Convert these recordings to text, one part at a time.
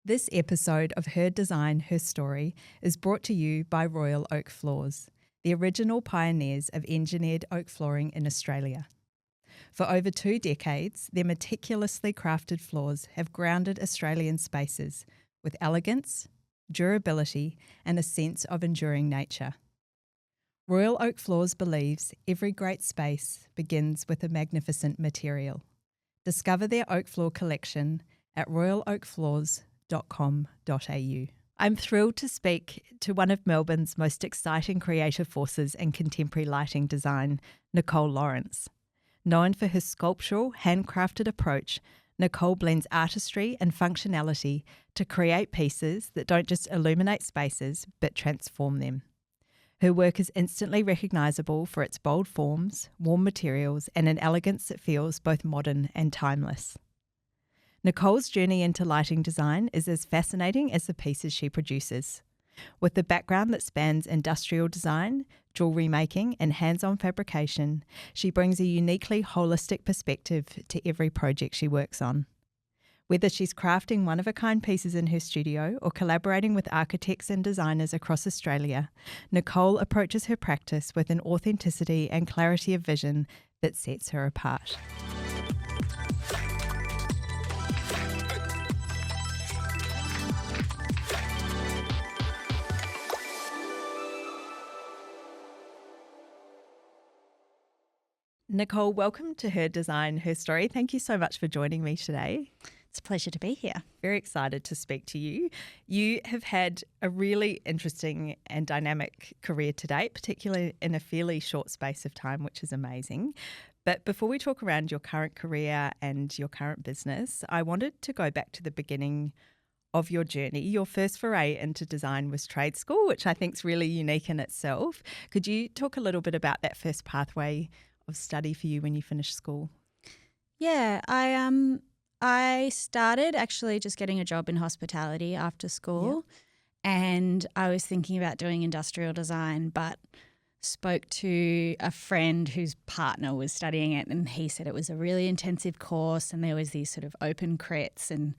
This episode of Her Design, Her Story is brought to you by Royal Oak Floors, the original pioneers of engineered oak flooring in Australia. For over 2 decades, their meticulously crafted floors have grounded Australian spaces with elegance, durability, and a sense of enduring nature. Royal Oak Floors believes every great space begins with a magnificent material. Discover their oak floor collection at royaloakfloors.com.au. I'm thrilled to speak to one of Melbourne's most exciting creative forces in contemporary lighting design, Nicole Lawrence. Known for her sculptural, handcrafted approach, Nicole blends artistry and functionality to create pieces that don't just illuminate spaces, but transform them. Her work is instantly recognisable for its bold forms, warm materials, and an elegance that feels both modern and timeless. Nicole's journey into lighting design is as fascinating as the pieces she produces. With a background that spans industrial design, jewellery making, and hands-on fabrication, she brings a uniquely holistic perspective to every project she works on. Whether she's crafting one-of-a-kind pieces in her studio or collaborating with architects and designers across Australia, Nicole approaches her practice with an authenticity and clarity of vision that sets her apart. Nicole, welcome to Her Design, Her Story. Thank you so much for joining me today. It's a pleasure to be here. Very excited to speak to you. You have had a really interesting and dynamic career to date, particularly in a fairly short space of time, which is amazing. But before we talk around your current career and your current business, I wanted to go back to the beginning of your journey. Your first foray into design was trade school, which I think is really unique in itself. Could you talk a little bit about that first pathway of study for you when you finished school? Yeah, I started actually just getting a job in hospitality after school, and I was thinking about doing industrial design, but spoke to a friend whose partner was studying it, and he said it was a really intensive course and there was these sort of open crits, and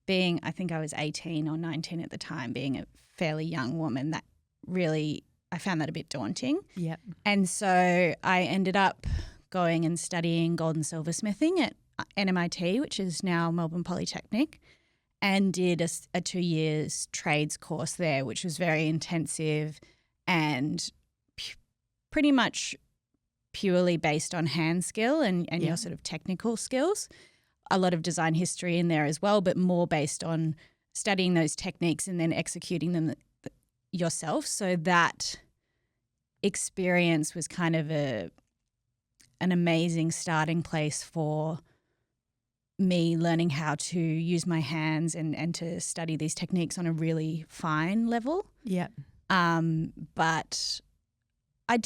being, I think I was 18 or 19 at the time, being a fairly young woman, that really, I found that a bit daunting. Yep. And so I ended up going and studying gold and silversmithing at NMIT, which is now Melbourne Polytechnic, and did a 2 years trades course there, which was very intensive and pretty much purely based on hand skill and your sort of technical skills. A lot of design history in there as well, but more based on studying those techniques and then executing them yourself. So that experience was kind of an amazing starting place for me learning how to use my hands and to study these techniques on a really fine level. Yeah. But I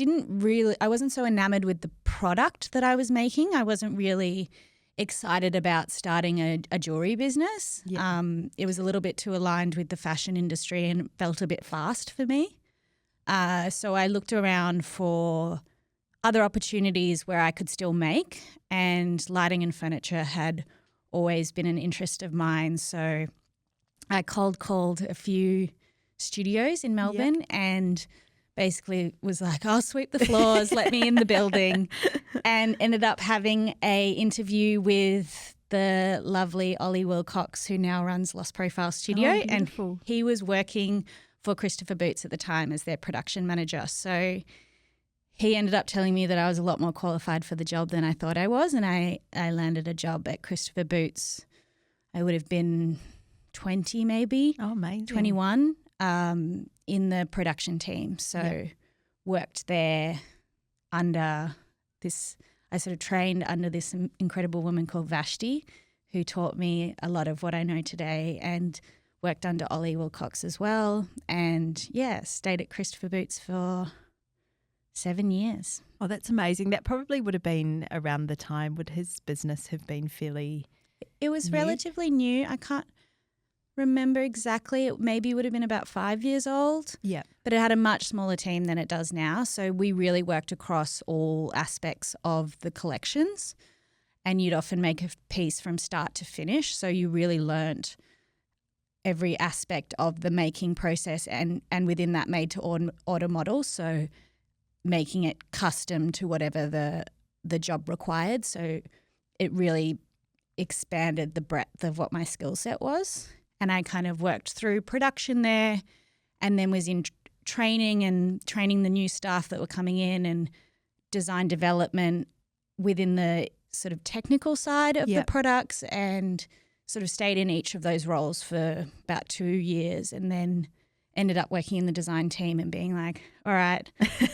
wasn't so enamored with the product that I was making. I wasn't really excited about starting a jewelry business. Yeah. It was a little bit too aligned with the fashion industry and felt a bit fast for me. So I looked around for other opportunities where I could still make, and lighting and furniture had always been an interest of mine. So I cold called a few studios in Melbourne and basically was like, I'll sweep the floors, let me in the building, and ended up having a interview with the lovely Ollie Wilcox, who now runs Lost Profile Studio. Oh, beautiful. And he was working for Christopher Boots at the time as their production manager. So he ended up telling me that I was a lot more qualified for the job than I thought I was, and I landed a job at Christopher Boots. I would have been 20 maybe. Oh, amazing. 21. In the production team. So worked there under this, I sort of trained under this incredible woman called Vashti, who taught me a lot of what I know today, and worked under Ollie Wilcox as well. And stayed at Christopher Boots for 7 years. Oh, that's amazing. That probably would have been around the time, would his business have been fairly It was new? relatively new. I can't remember exactly. It maybe would have been about 5 years old. Yeah. But it had a much smaller team than it does now. So we really worked across all aspects of the collections, and you'd often make a piece from start to finish. So you really learnt every aspect of the making process and within that made to order model. So making it custom to whatever the job required. So it really expanded the breadth of what my skill set was. And I kind of worked through production there and then was in training the new staff that were coming in and design development within the sort of technical side of the products, and sort of stayed in each of those roles for about 2 years, and then ended up working in the design team and being like, all right,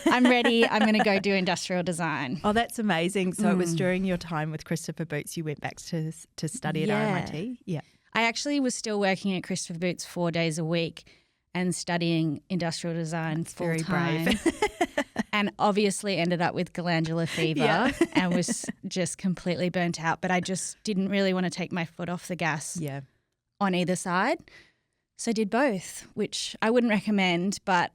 I'm ready. I'm going to go do industrial design. Oh, that's amazing. So it was during your time with Christopher Boots you went back to study at RMIT? Yeah. I actually was still working at Christopher Boots 4 days a week and studying industrial design full time. Very brave. And obviously ended up with glandular fever and was just completely burnt out. But I just didn't really want to take my foot off the gas on either side. So I did both, which I wouldn't recommend, but,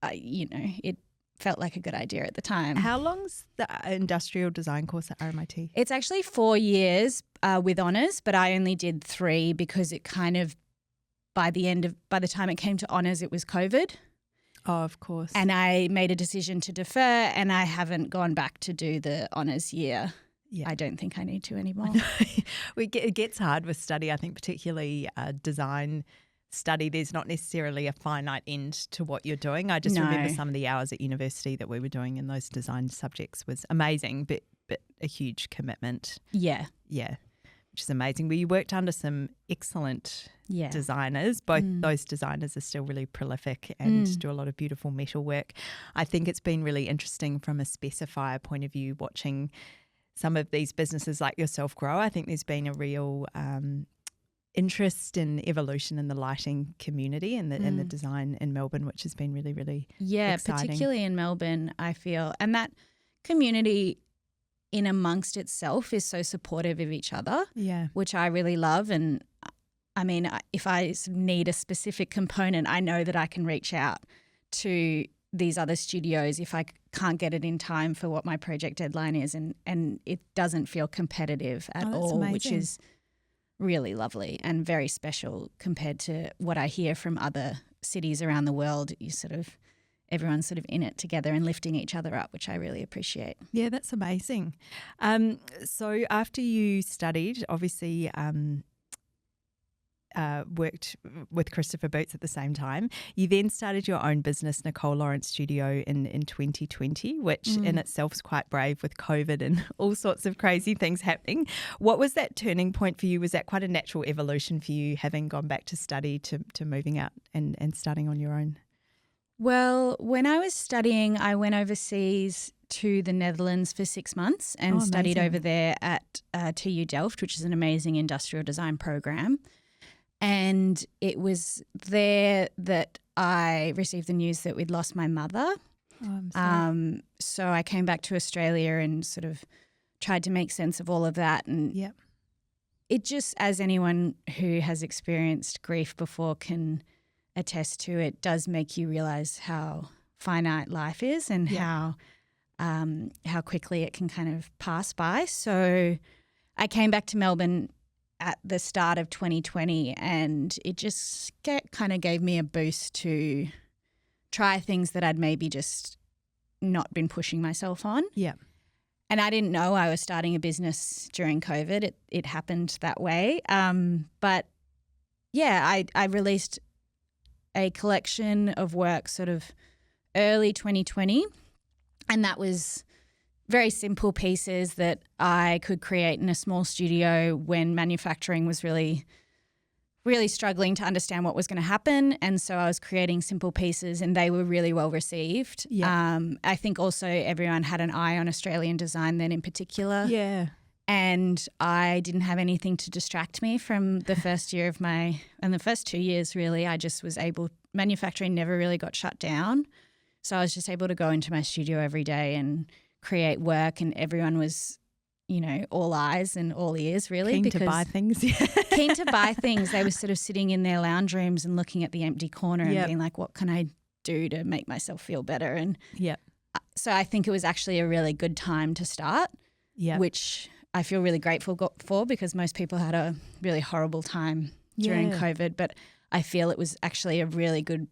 it felt like a good idea at the time. How long's the industrial design course at RMIT? It's actually 4 years with honours, but I only did 3 because it kind of, by the time it came to honours, it was COVID. Oh, of course. And I made a decision to defer, and I haven't gone back to do the honours year. Yeah. I don't think I need to anymore. It gets hard with study, I think, particularly design study. There's not necessarily a finite end to what you're doing. I just remember some of the hours at university that we were doing in those design subjects was amazing, but a huge commitment. Yeah. Yeah. Which is amazing. Well, you worked under some excellent designers. Both those designers are still really prolific and do a lot of beautiful metal work. I think it's been really interesting from a specifier point of view watching some of these businesses like yourself grow. I think there's been a real interest in evolution in the lighting community and the design in Melbourne, which has been really, really exciting. Particularly in Melbourne, I feel. And that community in amongst itself is so supportive of each other, which I really love. And I mean, if I need a specific component, I know that I can reach out to these other studios if I can't get it in time for what my project deadline is, and it doesn't feel competitive at all, amazing. Which is really lovely and very special compared to what I hear from other cities around the world. Everyone's sort of in it together and lifting each other up, which I really appreciate. Yeah, that's amazing. So after you studied, obviously worked with Christopher Boots at the same time, you then started your own business, Nicole Lawrence Studio, in 2020, which in itself is quite brave with COVID and all sorts of crazy things happening. What was that turning point for you? Was that quite a natural evolution for you, having gone back to study to moving out and starting on your own? Well, when I was studying, I went overseas to the Netherlands for 6 months and studied over there at TU Delft, which is an amazing industrial design program. And it was there that I received the news that we'd lost my mother. Oh, I'm sorry. So I came back to Australia and sort of tried to make sense of all of that. And it just, as anyone who has experienced grief before can attest to, it does make you realise how finite life is and how quickly it can kind of pass by. So I came back to Melbourne at the start of 2020, and it just kind of gave me a boost to try things that I'd maybe just not been pushing myself on. Yeah. And I didn't know I was starting a business during COVID. It happened that way. But yeah, I released a collection of work sort of early 2020, and that was very simple pieces that I could create in a small studio when manufacturing was really, really struggling to understand what was going to happen. And so I was creating simple pieces and they were really well received. Yeah. I think also everyone had an eye on Australian design then in particular. Yeah. And I didn't have anything to distract me from the first year and the first 2 years really. I just was manufacturing never really got shut down. So I was just able to go into my studio every day and create work, and everyone was, all eyes and all ears really. Keen to buy things. Keen to buy things. They were sort of sitting in their lounge rooms and looking at the empty corner and being like, what can I do to make myself feel better? And so I think it was actually a really good time to start, which I feel really grateful for, because most people had a really horrible time during Yeah. COVID, but I feel it was actually a really good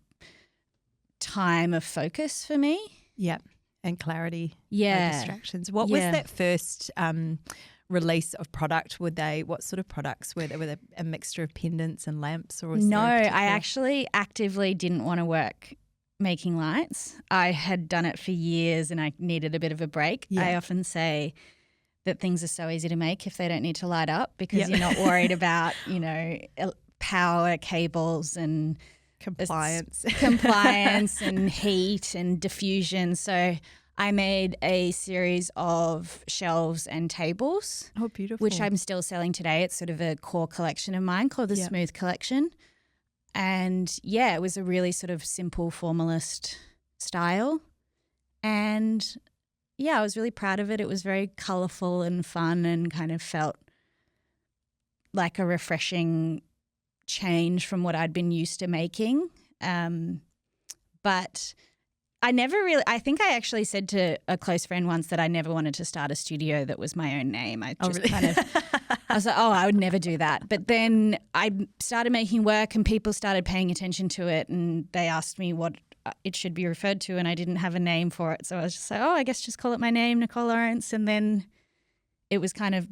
time of focus for me. Yeah. And clarity. No Yeah. distractions. What was that first release of product? What sort of products were they? Were they a mixture of pendants and lamps, or was No, there a I particular... actually actively didn't want to work making lights. I had done it for years and I needed a bit of a break. Yeah. I often say that things are so easy to make if they don't need to light up, because Yep. you're not worried about, power cables and compliance and heat and diffusion. So I made a series of shelves and tables. Oh, beautiful. Which I'm still selling today. It's sort of a core collection of mine called the Yep. Smooth Collection. And yeah, it was a really sort of simple formalist style. And yeah, I was really proud of it. It was very colourful and fun and kind of felt like a refreshing change from what I'd been used to making. But I think I actually said to a close friend once that I never wanted to start a studio that was my own name. I just I was like, I would never do that. But then I started making work and people started paying attention to it, and they asked me what it should be referred to, and I didn't have a name for it. So I was just like, I guess just call it my name, Nicole Lawrence. And then it was kind of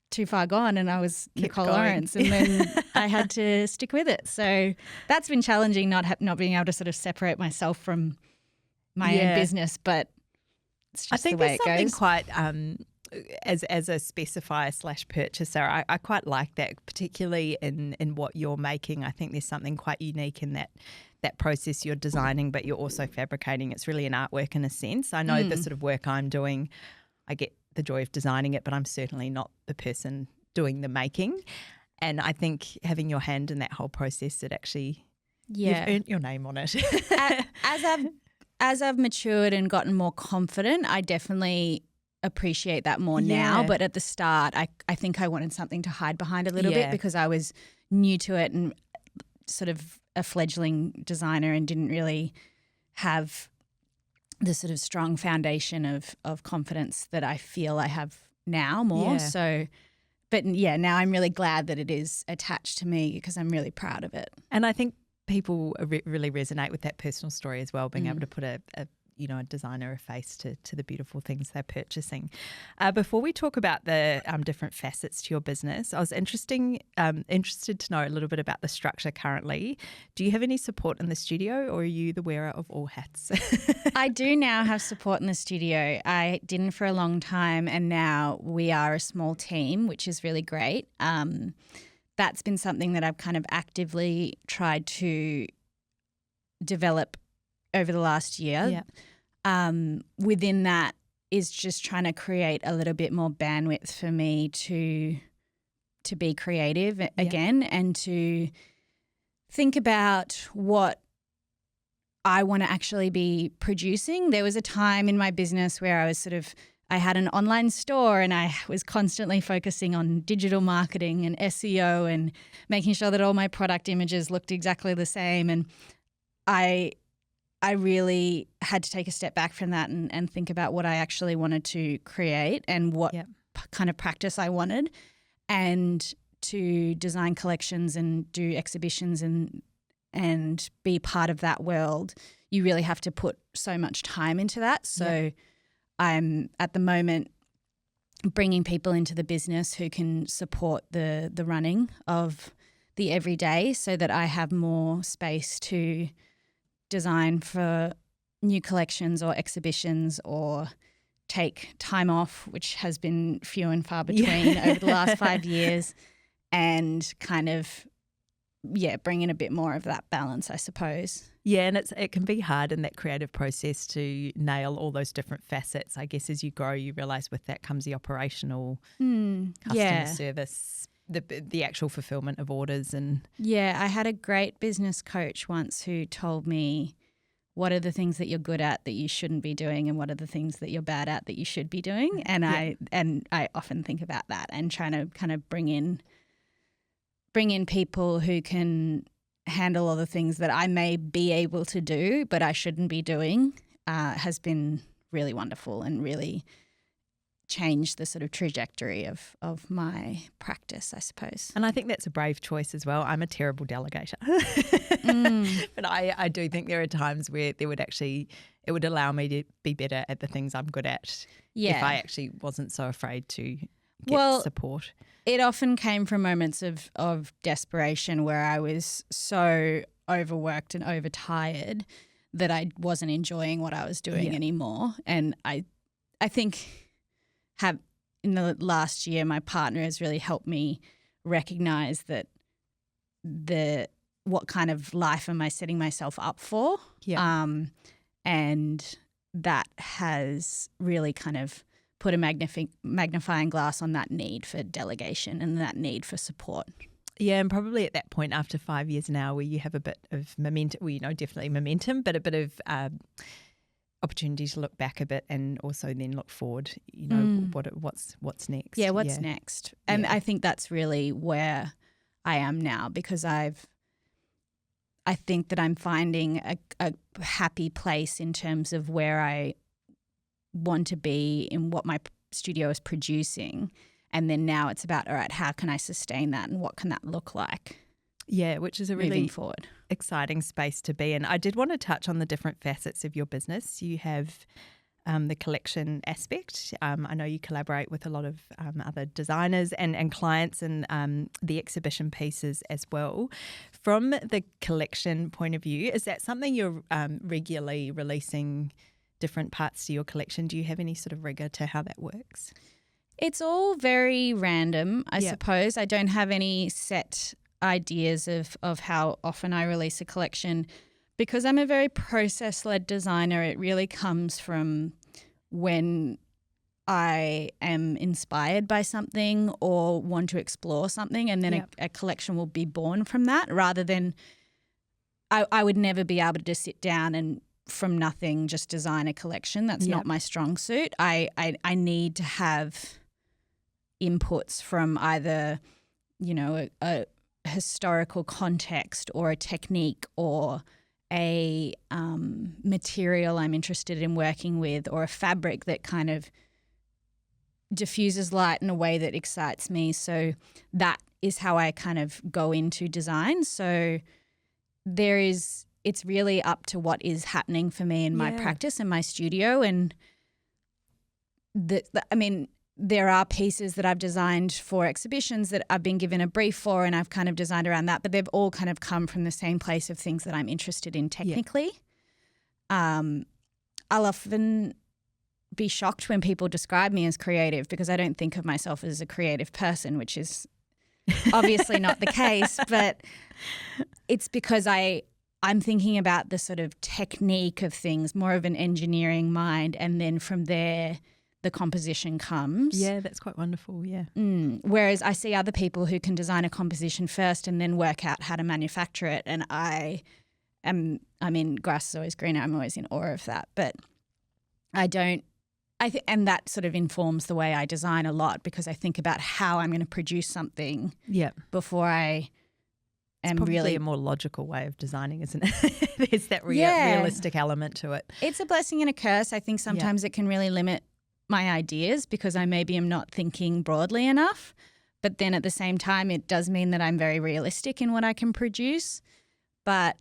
too far gone and I was Nicole Lawrence, and then I had to stick with it. So that's been challenging, not being able to sort of separate myself from my own business, but it's just the way it goes. I think there's something quite, as a specifier / purchaser, I quite like that, particularly in what you're making. I think there's something quite unique in that process. You're designing, but you're also fabricating. It's really an artwork in a sense. I know the sort of work I'm doing, I get the joy of designing it, but I'm certainly not the person doing the making. And I think having your hand in that whole process, it actually, you've earned your name on it. As I've matured and gotten more confident, I definitely appreciate that more now. But at the start, I think I wanted something to hide behind a little bit because I was new to it and sort of a fledgling designer and didn't really have the sort of strong foundation of confidence that I feel I have now more. Yeah. So, but yeah, now I'm really glad that it is attached to me because I'm really proud of it. And I think people really resonate with that personal story as well, being able to put a designer a face to the beautiful things they're purchasing. Before we talk about the different facets to your business, I was interested to know a little bit about the structure currently. Do you have any support in the studio, or are you the wearer of all hats? I do now have support in the studio. I didn't for a long time, and now we are a small team, which is really great. That's been something that I've kind of actively tried to develop over the last year. Yeah. Within that is just trying to create a little bit more bandwidth for me to be creative again and to think about what I want to actually be producing. There was a time in my business where I had an online store and I was constantly focusing on digital marketing and SEO and making sure that all my product images looked exactly the same. And I really had to take a step back from that and think about what I actually wanted to create and what kind of practice I wanted, and to design collections and do exhibitions and be part of that world. You really have to put so much time into that. So I'm at the moment bringing people into the business who can support the running of the everyday so that I have more space to design for new collections or exhibitions or take time off, which has been few and far between over the last 5 years, and kind of, bring in a bit more of that balance, I suppose. Yeah, and it can be hard in that creative process to nail all those different facets. I guess as you grow, you realise with that comes the operational customer service, the actual fulfillment of orders. And yeah, I had a great business coach once who told me, what are the things that you're good at that you shouldn't be doing, and what are the things that you're bad at that you should be doing? And I often think about that and trying to kind of bring in people who can handle all the things that I may be able to do but I shouldn't be doing has been really wonderful and really change the sort of trajectory of my practice, I suppose. And I think that's a brave choice as well. I'm a terrible delegator. But I do think there are times where it would allow me to be better at the things I'm good at if I actually wasn't so afraid to get support. It often came from moments of desperation where I was so overworked and overtired that I wasn't enjoying what I was doing anymore. And I think in the last year, my partner has really helped me recognize that what kind of life am I setting myself up for? Yeah. And that has really kind of put a magnifying glass on that need for delegation and that need for support. Yeah, and probably at that point after 5 years now where you have a bit of momentum, well, definitely momentum, but a bit of opportunity to look back a bit and also then look forward, what's next. Yeah, what's next? And I think that's really where I am now, because I think that I'm finding a happy place in terms of where I want to be in what my studio is producing. And then now it's about, all right, how can I sustain that and what can that look like? Yeah, which is a really forward. Exciting space to be in. I did want to touch on the different facets of your business. You have the collection aspect. I know you collaborate with a lot of other designers and clients, and the exhibition pieces as well. From the collection point of view, is that something you're regularly releasing different parts to your collection? Do you have any sort of rigor to how that works? It's all very random, I suppose. I don't have any set ideas of how often I release a collection. Because I'm a very process-led designer, it really comes from when I am inspired by something or want to explore something, and then a collection will be born from that, rather than I would never be able to just sit down and from nothing just design a collection. That's not my strong suit. I need to have inputs from either, a historical context or a technique or a material I'm interested in working with, or a fabric that kind of diffuses light in a way that excites me. So that is how I kind of go into design. So it's really up to what is happening for me in my practice and my studio. And there are pieces that I've designed for exhibitions that I've been given a brief for, and I've kind of designed around that, but they've all kind of come from the same place of things that I'm interested in technically. I'll often be shocked when people describe me as creative, because I don't think of myself as a creative person, which is obviously not the case, but it's because I'm thinking about the sort of technique of things, more of an engineering mind, and then from there the composition comes. Yeah, that's quite wonderful, yeah. Whereas I see other people who can design a composition first and then work out how to manufacture it, and grass is always greener. I'm always in awe of that. But and that sort of informs the way I design a lot, because I think about how I'm going to produce something before I am probably really a more logical way of designing, isn't it? There's that realistic element to it. It's a blessing and a curse. I think sometimes it can really limit my ideas because I maybe am not thinking broadly enough. But then at the same time, it does mean that I'm very realistic in what I can produce. But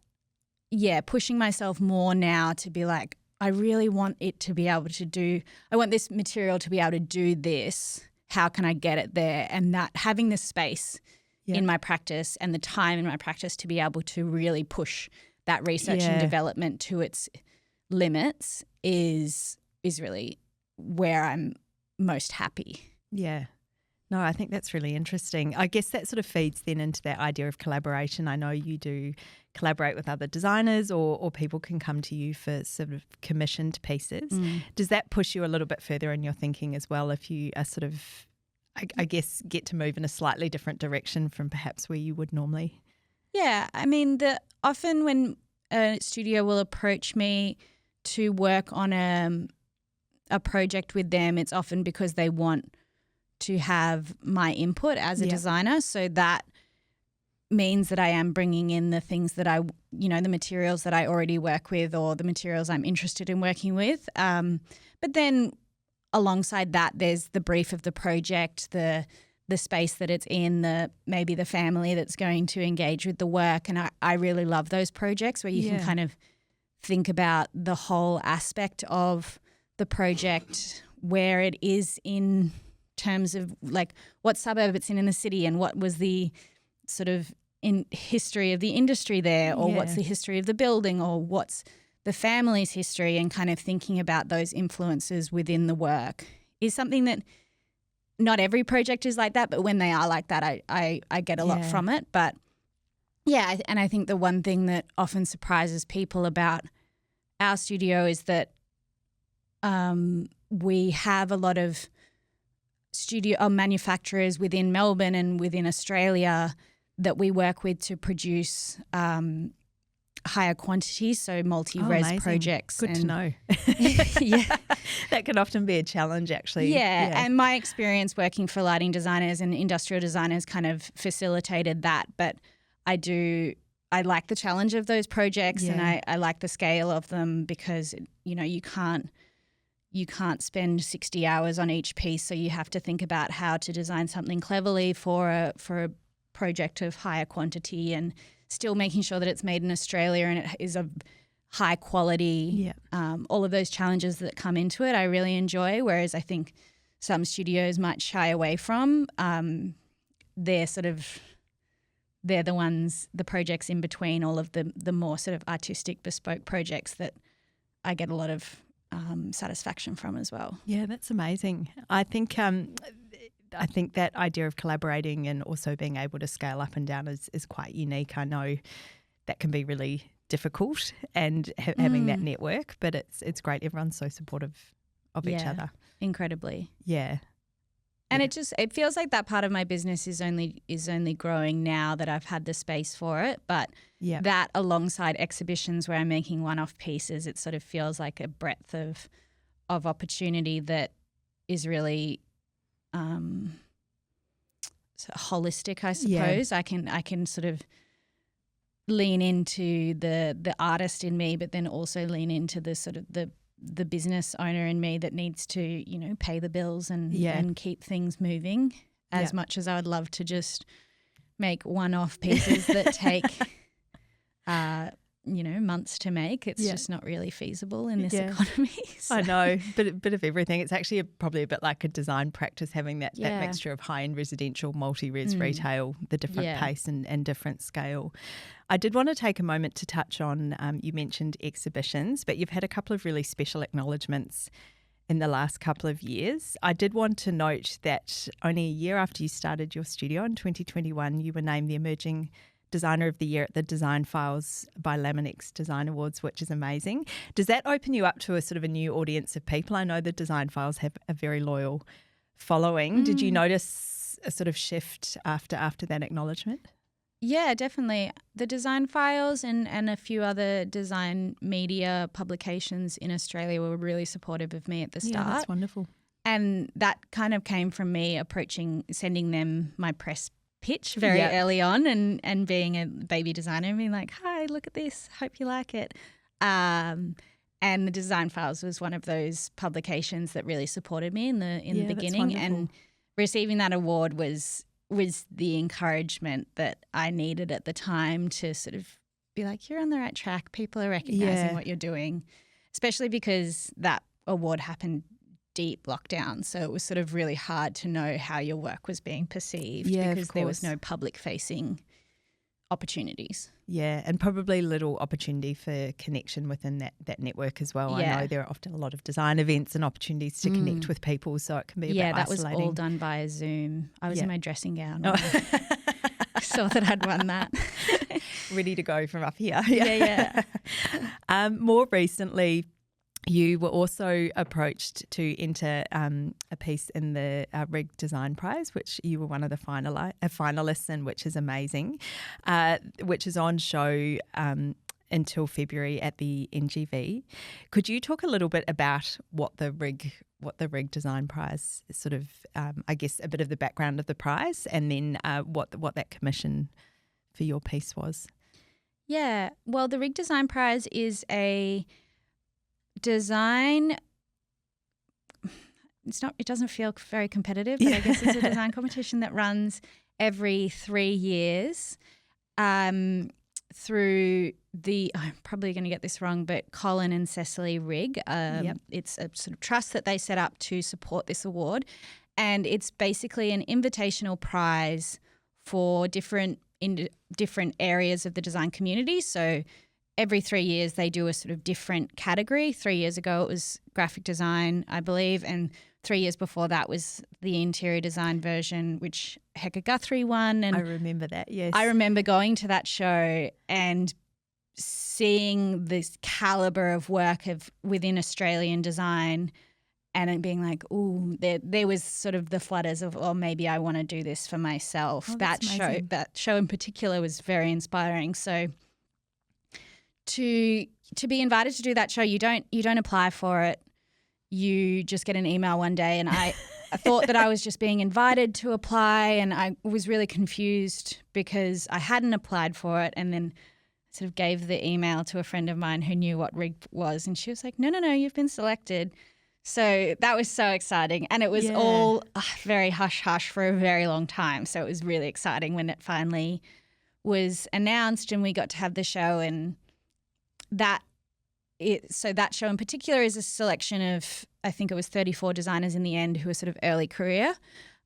pushing myself more now to be like, I really want it to be able to I want this material to be able to do this. How can I get it there? And that having the space in my practice and the time in my practice to be able to really push that research and development to its limits is really where I'm most happy. Yeah. No, I think that's really interesting. I guess that sort of feeds then into that idea of collaboration. I know you do collaborate with other designers, or people can come to you for sort of commissioned pieces. Does that push you a little bit further in your thinking as well, if you are sort of, I guess, get to move in a slightly different direction from perhaps where you would normally? Yeah. I mean, often when a studio will approach me to work on a project with them, it's often because they want to have my input as a designer. So that means that I am bringing in the things that the materials that I already work with, or the materials I'm interested in working with. But then alongside that, there's the brief of the project, the space that it's in, maybe the family that's going to engage with the work. And I really love those projects where you can kind of think about the whole aspect of the project, where it is in terms of like what suburb it's in the city, and what was the sort of in history of the industry there, or what's the history of the building, or what's the family's history, and kind of thinking about those influences within the work is something that not every project is like that, but when they are like that, I get a lot from it. But yeah, and I think the one thing that often surprises people about our studio is that we have a lot of studio manufacturers within Melbourne and within Australia that we work with to produce higher quantities, so multi-res projects. Good to know. Yeah. That can often be a challenge, actually. Yeah, and my experience working for lighting designers and industrial designers kind of facilitated that. But I like the challenge of those projects, and I like the scale of them, because, you can't spend 60 hours on each piece, so you have to think about how to design something cleverly for a project of higher quantity, and still making sure that it's made in Australia and it is of high quality. All of those challenges that come into it I really enjoy, whereas I think some studios might shy away from. They're the projects in between all of the more sort of artistic bespoke projects that I get a lot of satisfaction from as well. Yeah, that's amazing. I think that idea of collaborating and also being able to scale up and down is quite unique. I know that can be really difficult, and having that network, but it's great. Everyone's so supportive of each other. Incredibly. Yeah. And it feels like that part of my business is only growing now that I've had the space for it. But that alongside exhibitions where I'm making one-off pieces, it sort of feels like a breadth of opportunity that is really holistic, I suppose. I can sort of lean into the artist in me, but then also lean into the sort of the business owner in me that needs to, pay the bills and keep things moving, as much as I would love to just make one-off pieces that take months to make. It's just not really feasible in this economy. So. I know, but a bit of everything. It's actually probably a bit like a design practice, having that mixture of high-end residential, multi-res retail, the different pace and different scale. I did want to take a moment to touch on, you mentioned exhibitions, but you've had a couple of really special acknowledgements in the last couple of years. I did want to note that only a year after you started your studio in 2021, you were named the Emerging Designer of the Year at the Design Files by Laminex Design Awards, which is amazing. Does that open you up to a sort of a new audience of people? I know the Design Files have a very loyal following. Did you notice a sort of shift after that acknowledgement? Yeah, definitely. The Design Files and a few other design media publications in Australia were really supportive of me at the start. Yeah, that's wonderful. And that kind of came from me sending them my press pitch very early on, and being a baby designer and being like, hi, look at this, hope you like it. And the Design Files was one of those publications that really supported me in the beginning. And receiving that award was the encouragement that I needed at the time to sort of be like, you're on the right track. People are recognizing what you're doing, especially because that award happened deep lockdown. So it was sort of really hard to know how your work was being perceived because there was no public facing opportunities. Yeah, and probably little opportunity for connection within that network as well. I know there are often a lot of design events and opportunities to connect with people, so it can be a bit isolating. Yeah, that was all done via Zoom. I was in my dressing gown. I saw that I'd won that. Ready to go from up here. Yeah. More recently, you were also approached to enter a piece in the Rig Design Prize, which you were one of the finalists in, which is amazing, which is on show until February at the NGV. Could you talk a little bit about what the Rig Design Prize is, sort of, I guess, a bit of the background of the prize, and then what that commission for your piece was? Yeah, well, the Rig Design Prize is a design it doesn't feel very competitive, but I guess it's a design competition that runs every 3 years through I'm probably going to get this wrong, but Colin and Cecily Rigg. It's a sort of trust that they set up to support this award. And it's basically an invitational prize for different areas of the design community. So every 3 years they do a sort of different category. 3 years ago it was graphic design, I believe, and 3 years before that was the interior design version, which Hector Guthrie won. And I remember that, yes. I remember going to that show and seeing this calibre of work within Australian design and it being like, ooh, there was sort of the flutters of, oh, maybe I want to do this for myself. Oh, that show in particular was very inspiring. So to be invited to do that show, you don't apply for it. You just get an email one day, and I thought that I was just being invited to apply, and I was really confused because I hadn't applied for it, and then sort of gave the email to a friend of mine who knew what Rig was, and she was like, no, you've been selected. So that was so exciting, and it was all very hush-hush for a very long time. So it was really exciting when it finally was announced and we got to have the show. And that show in particular is a selection of, I think it was 34 designers in the end who were sort of early career,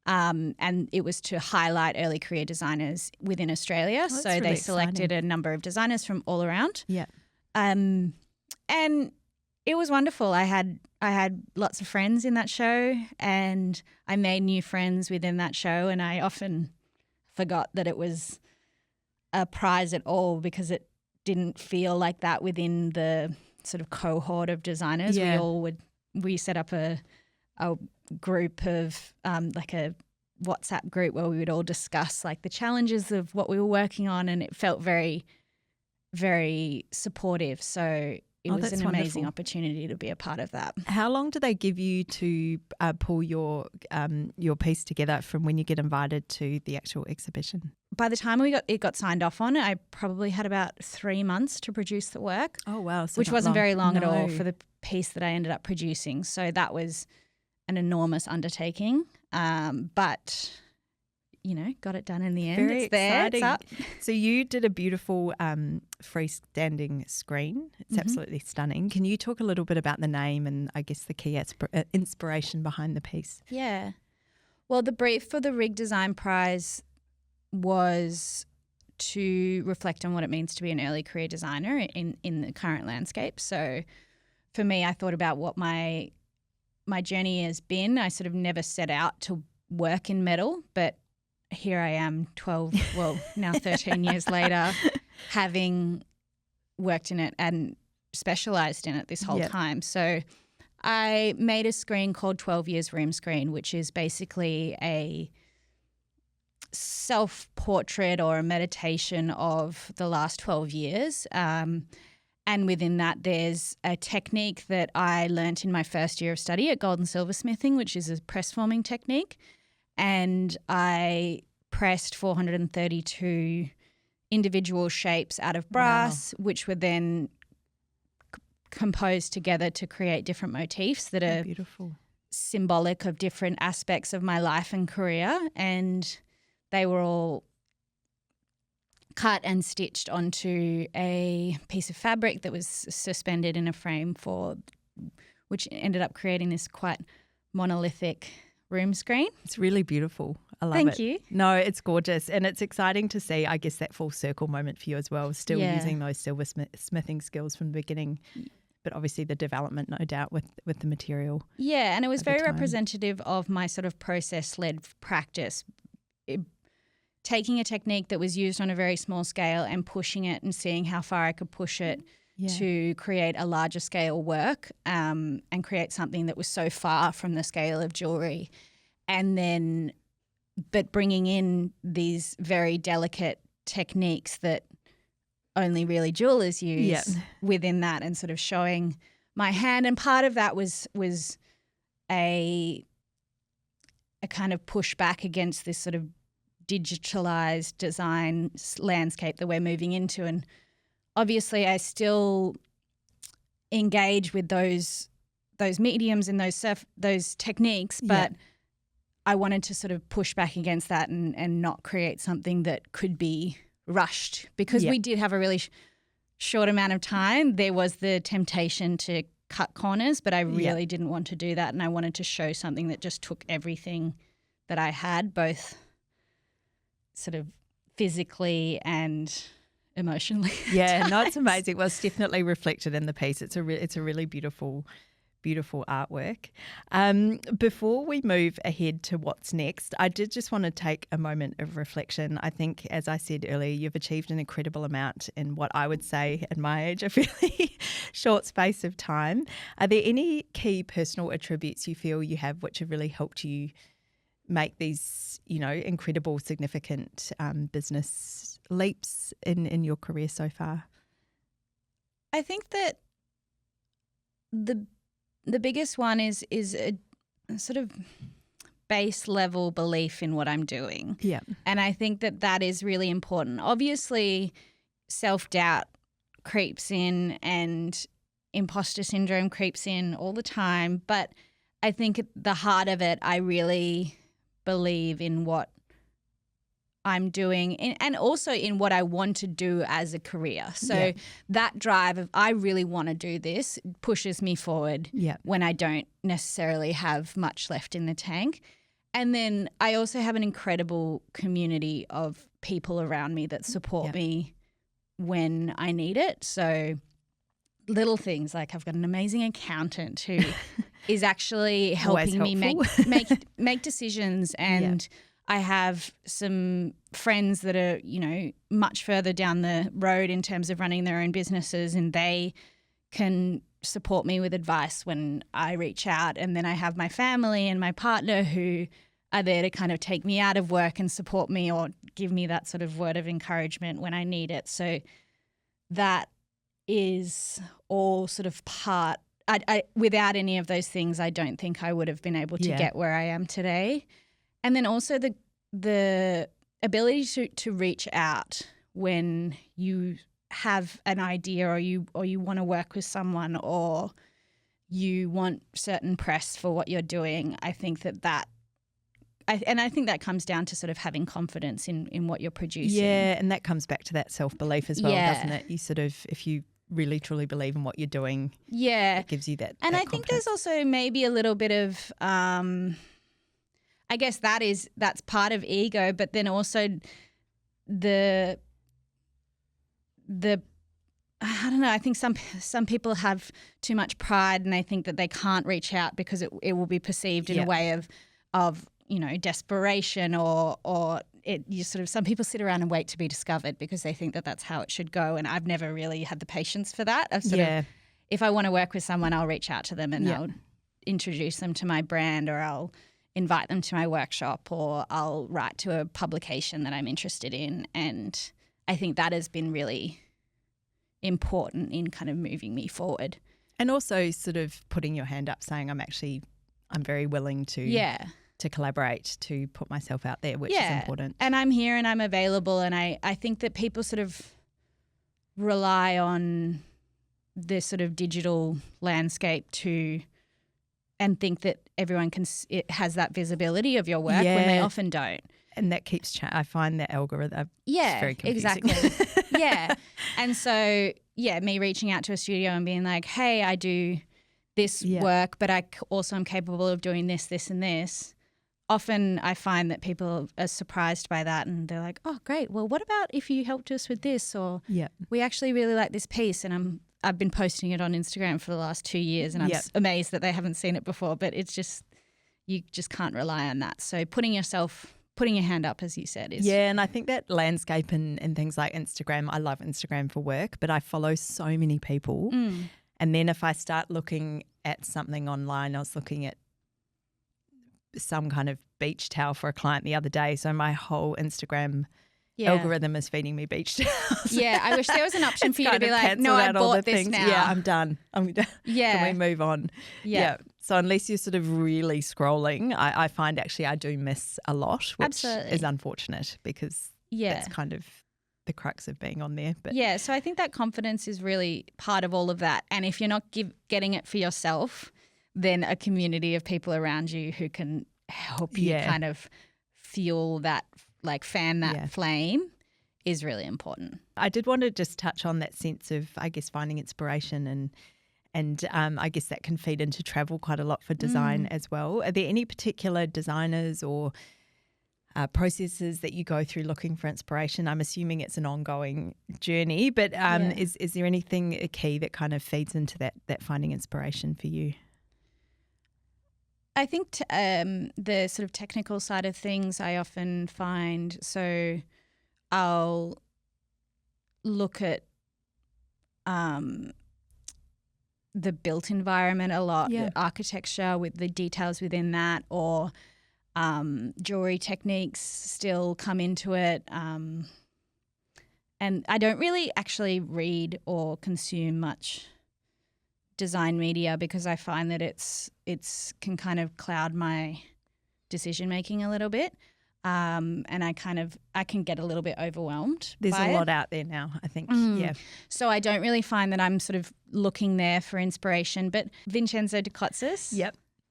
and it was to highlight early career designers within Australia. So really they selected a number of designers from all around. Yeah, and it was wonderful. I had lots of friends in that show, and I made new friends within that show, and I often forgot that it was a prize at all because it didn't feel like that within the sort of cohort of designers. Yeah. We set up a group of like a WhatsApp group where we would all discuss like the challenges of what we were working on, and it felt very, very supportive. So it was an amazing opportunity to be a part of that. How long do they give you to pull your piece together from when you get invited to the actual exhibition? By the time it got signed off on, I probably had about 3 months to produce the work. Oh, wow. So which wasn't very long at all for the piece that I ended up producing. So that was an enormous undertaking. But, got it done in the end. Very it's there, exciting. It's up. So you did a beautiful freestanding screen. It's absolutely stunning. Can you talk a little bit about the name and I guess the key inspiration behind the piece? Yeah. Well, the brief for the Rig Design Prize was to reflect on what it means to be an early career designer in the current landscape. So for me, I thought about what my journey has been. I sort of never set out to work in metal, but here I am 13 years later, having worked in it and specialised in it this whole time. So I made a screen called 12 Years Room Screen, which is basically a self-portrait or a meditation of the last 12 years. And within that, there's a technique that I learnt in my first year of study at gold and silversmithing, which is a press forming technique. And I pressed 432 individual shapes out of brass, which were then composed together to create different motifs that are beautiful, symbolic of different aspects of my life and career. And they were all cut and stitched onto a piece of fabric that was suspended in a frame which ended up creating this quite monolithic room screen. It's really beautiful. I love it. Thank you. No, it's gorgeous. And it's exciting to see, I guess, that full circle moment for you as well, still using those silversmithing skills from the beginning, but obviously the development, no doubt, with the material. Yeah, and it was very representative of my sort of process-led practice. Taking a technique that was used on a very small scale and pushing it and seeing how far I could push it to create a larger scale work and create something that was so far from the scale of jewellery. And then, but bringing in these very delicate techniques that only really jewellers use within that, and sort of showing my hand. And part of that was a kind of pushback against this sort of digitalized design landscape that we're moving into. And obviously I still engage with those those mediums and those techniques, but I wanted to sort of push back against that and not create something that could be rushed because we did have a really short amount of time. There was the temptation to cut corners, but I really didn't want to do that, and I wanted to show something that just took everything that I had, both sort of physically and emotionally. Yeah, no, it's amazing. Well, it's definitely reflected in the piece. It's a really beautiful artwork. Before we move ahead to what's next, I did just want to take a moment of reflection. I think, as I said earlier, you've achieved an incredible amount in what I would say, at my age, a fairly short space of time. Are there any key personal attributes you feel you have which have really helped you make these, incredible, significant business leaps in your career so far? I think that the biggest one is a sort of base level belief in what I'm doing. Yeah. And I think that is really important. Obviously, self-doubt creeps in and imposter syndrome creeps in all the time. But I think at the heart of it, I really believe in what I'm doing and also in what I want to do as a career. So that drive of I really want to do this pushes me forward when I don't necessarily have much left in the tank. And then I also have an incredible community of people around me that support me when I need it. So little things like I've got an amazing accountant who is actually helping me make decisions, and I have some friends that are, much further down the road in terms of running their own businesses, and they can support me with advice when I reach out. And then I have my family and my partner who are there to kind of take me out of work and support me or give me that sort of word of encouragement when I need it. So that is all sort of part. Without any of those things, I don't think I would have been able to get where I am today. And then also the ability to reach out when you have an idea or you want to work with someone or you want certain press for what you're doing. I think I think that comes down to sort of having confidence in what you're producing. Yeah, and that comes back to that self-belief as well, doesn't it? You sort of, if you really truly believe in what you're doing, it gives you that. And that I think there's also maybe a little bit of I guess that's part of ego, but then also the I don't know, I think some people have too much pride and they think that they can't reach out because it will be perceived in a way of desperation or you sort of, some people sit around and wait to be discovered because they think that that's how it should go, and I've never really had the patience for that. I've sort of, if I want to work with someone, I'll reach out to them and I'll introduce them to my brand, or I'll invite them to my workshop, or I'll write to a publication that I'm interested in. And I think that has been really important in kind of moving me forward. And also sort of putting your hand up saying I'm very willing to collaborate, to put myself out there, which is important. And I'm here and I'm available, and I think that people sort of rely on this sort of digital landscape and think that everyone it has that visibility of your work when they often don't. And that keeps I find that algorithm very confusing. Exactly. And so, me reaching out to a studio and being like, hey, I do this work, but I also am capable of doing this, this and this. Often I find that people are surprised by that and they're like, oh, great. Well, what about if you helped us with this? Or we actually really like this piece, and I've been posting it on Instagram for the last 2 years, and I'm amazed that they haven't seen it before, but it's just, you just can't rely on that. So putting your hand up, as you said, is... Yeah, and I think that landscape and things like Instagram, I love Instagram for work, but I follow so many people. And then if I start looking at something online, I was looking at some kind of beach towel for a client the other day. So my whole Instagram algorithm is feeding me beach towels. Yeah, I wish there was an option for you to be like, no, I bought this now. Yeah, I'm done. Yeah. Can we move on? Yeah. So unless you're sort of really scrolling, I find actually I do miss a lot, which is unfortunate because that's kind of the crux of being on there. But so I think that confidence is really part of all of that. And if you're not getting it for yourself, then a community of people around you who can help you kind of fuel that, like fan that flame is really important. I did want to just touch on that sense of, I guess, finding inspiration and I guess that can feed into travel quite a lot for design as well. Are there any particular designers or processes that you go through looking for inspiration? I'm assuming it's an ongoing journey, but is there anything key that kind of feeds into that finding inspiration for you? I think the sort of technical side of things I often find, so I'll look at the built environment a lot, the architecture with the details within that, or jewelry techniques still come into it. And I don't really actually read or consume much design media because I find that it's can kind of cloud my decision making a little bit. And I can get a little bit overwhelmed. There's by a lot out there now, I think. Yeah. So I don't really find that I'm sort of looking there for inspiration. But Vincenzo de Cotzis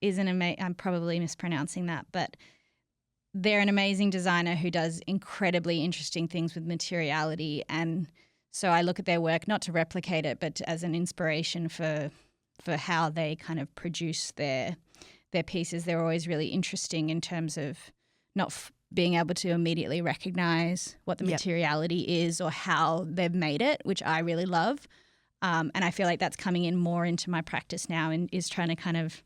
is I'm probably mispronouncing that, but they're an amazing designer who does incredibly interesting things with materiality. And so I look at their work not to replicate it, but as an inspiration for how they kind of produce their pieces. They're always really interesting in terms of not being able to immediately recognize what the materiality is or how they've made it, which I really love. And I feel like that's coming in more into my practice now and is trying to kind of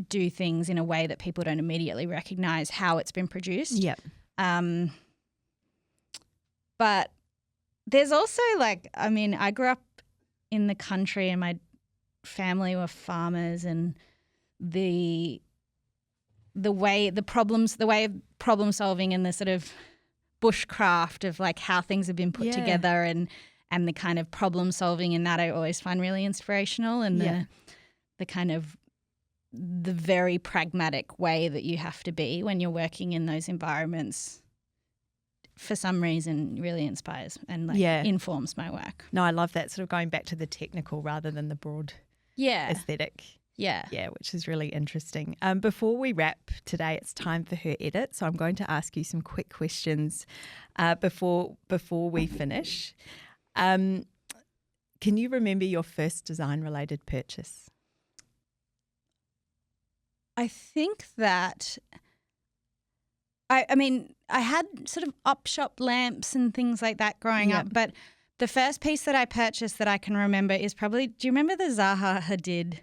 do things in a way that people don't immediately recognize how it's been produced. Yep. But there's also I grew up in the country and my family were farmers, and the way of problem solving and the sort of bushcraft of like how things have been put together and the kind of problem solving in that I always find really inspirational, and the kind of the very pragmatic way that you have to be when you're working in those environments for some reason really inspires and informs my work. No, I love that, sort of going back to the technical rather than the broad aesthetic. Yeah, which is really interesting. Before we wrap today, it's time for her edit. So I'm going to ask you some quick questions before we finish. Can you remember your first design-related purchase? I think that I had sort of op-shop lamps and things like that growing up, but the first piece that I purchased that I can remember is probably, do you remember the Zaha Hadid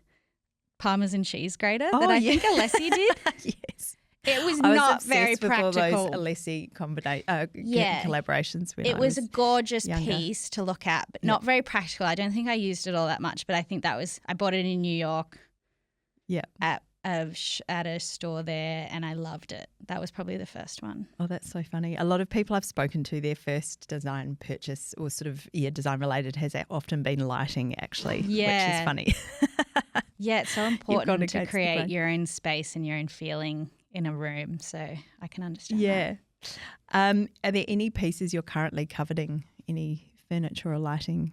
Parmesan cheese grater that I think Alessi did? Yes. It was not very practical. With all those Alessi collaborations. It was a gorgeous piece to look at, but not very practical. I don't think I used it all that much, but I think I bought it in New York at a store there, and I loved it. That was probably the first one. Oh, that's so funny. A lot of people I've spoken to, their first design purchase or sort of design related has often been lighting actually, which is funny. Yeah, it's so important to create your own space and your own feeling in a room, so I can understand that. Are there any pieces you're currently coveting, any furniture or lighting?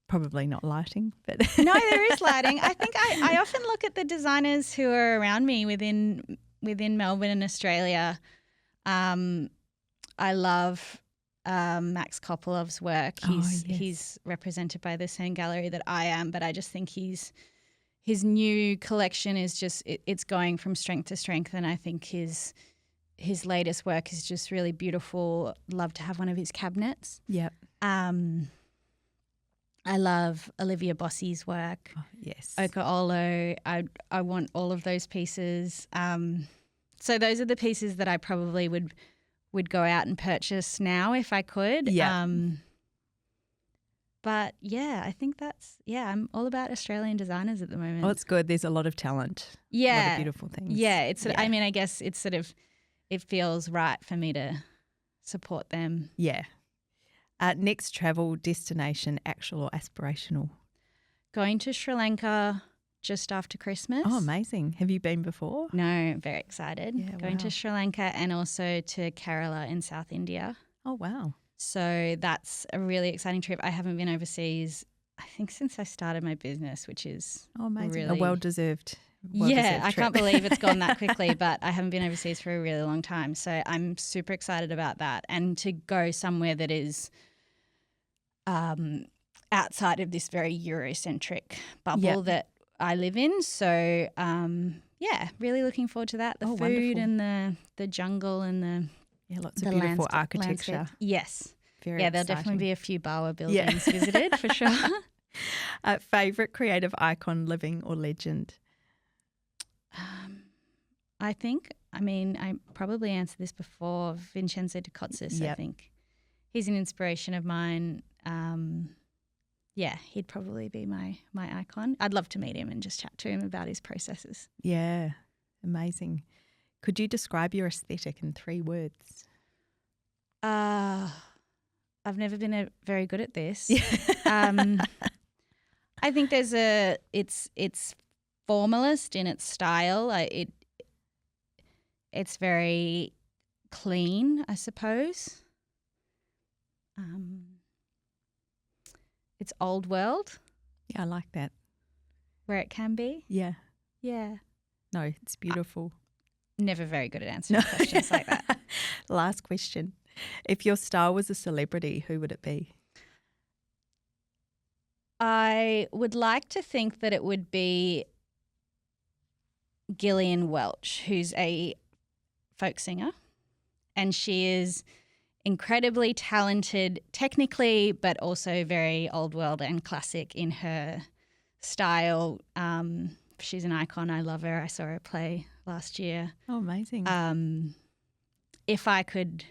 Probably not lighting, but no, there is lighting. I think I often look at the designers who are around me within Melbourne and Australia. I love Max Kopolov's work. He's represented by the same gallery that I am, but I just think his new collection is just it's going from strength to strength, and I think his latest work is just really beautiful. Love to have one of his cabinets. Yep. I love Olivia Bossi's work. Oh, yes. Oka Olo. I want all of those pieces. So those are the pieces that I probably would go out and purchase now if I could. Yeah. But yeah, I think I'm all about Australian designers at the moment. Oh, it's good. There's a lot of talent. Yeah. A lot of beautiful things. Yeah. I guess it's sort of, it feels right for me to support them. Yeah. Next travel destination, actual or aspirational? Going to Sri Lanka just after Christmas. Oh, amazing. Have you been before? No, I'm very excited. Yeah, Going to Sri Lanka and also to Kerala in South India. Oh, wow. So that's a really exciting trip. I haven't been overseas. I think since I started my business, which is amazing. really A well-deserved I trip. can't believe it's gone that quickly, but I haven't been overseas for a really long time. So I'm super excited about that, and to go somewhere that is outside of this very Eurocentric bubble that I live in. So really looking forward to that. The food wonderful. and the jungle and lots of beautiful architecture. landscape. Yes. Very there'll exciting. definitely be a few Bawa buildings visited for sure. Favourite creative icon, living or legend? I probably answered this before. Vincenzo de Cozzis, I think. He's an inspiration of mine. He'd probably be my icon. I'd love to meet him and just chat to him about his processes. Yeah, amazing. Could you describe your aesthetic in 3 words? I've never been very good at this. I think it's formalist in its style. It's very clean, I suppose. It's old world. Yeah, I like that. Where it can be. Yeah. Yeah. No, it's beautiful. Never very good at answering questions like that. Last question. If your star was a celebrity, who would it be? I would like to think that it would be Gillian Welch, who's a folk singer, and she is incredibly talented technically, but also very old world and classic in her style. She's an icon. I love her. I saw her play last year. Oh, amazing. If I could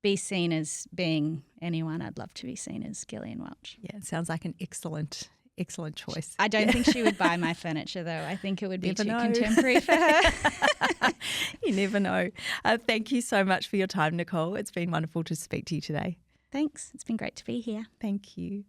be seen as being anyone, I'd love to be seen as Gillian Welch. Yeah, it sounds like an excellent choice. I don't think she would buy my furniture though. I think it would be too contemporary for her. You never know. Thank you so much for your time, Nicole. It's been wonderful to speak to you today. Thanks. It's been great to be here. Thank you.